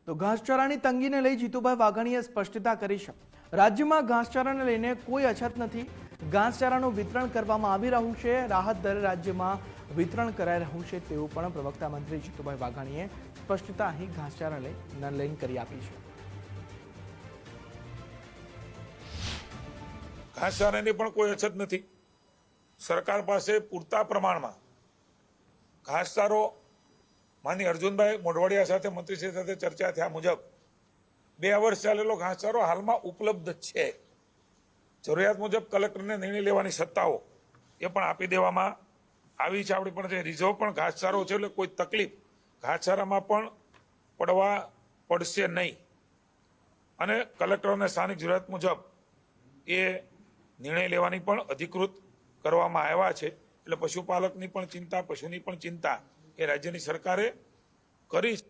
તો ઘાસચારાની તંગીને લઈ જીતુભાઈ વાઘાણીએ સ્પષ્ટતા કરી છે। રાજ્યમાં ઘાસચારાને લઈને કોઈ અછત નથી। ઘાસચારાનું વિતરણ કરવામાં આવી રહ્યું છે। રાહત દરે રાજ્યમાં વિતરણ કરાઈ રહ્યું છે તેવું પણ પ્રવક્તા મંત્રી જીતુભાઈ વાઘાણીએ સ્પષ્ટતા અહીં ઘાસચારાને લઈને કરી આપી છે। ઘાસચારાની પણ કોઈ અછત નથી। સરકાર પાસે પૂરતા પ્રમાણમાં ઘાસચારો માનનીય અર્જુનભાઈ મોઢવાડિયા સાથે મંત્રીશ્રી સાથે ચર્ચા થયા મુજબ 2 વર્ષ ચાલેલો ઘાસચારો હાલમાં ઉપલબ્ધ છે। જરૂરિયાત મુજબ કલેક્ટરને નિર્ણય લેવાની સત્તાઓ એ પણ આપી દેવામાં આવી છે। આપણી પણ જે રિઝર્વ પણ ઘાસચારો છે એટલે કોઈ તકલીફ ઘાસચારામાં પણ પડશે નહીં અને કલેક્ટરોને સ્થાનિક જરૂરિયાત મુજબ એ નિર્ણય લેવાની પણ અધિકૃત કરવામાં આવ્યા છે। એટલે પશુપાલકની પણ ચિંતા, પશુની પણ ચિંતા એ રાજ્યની સરકારે કરી છે।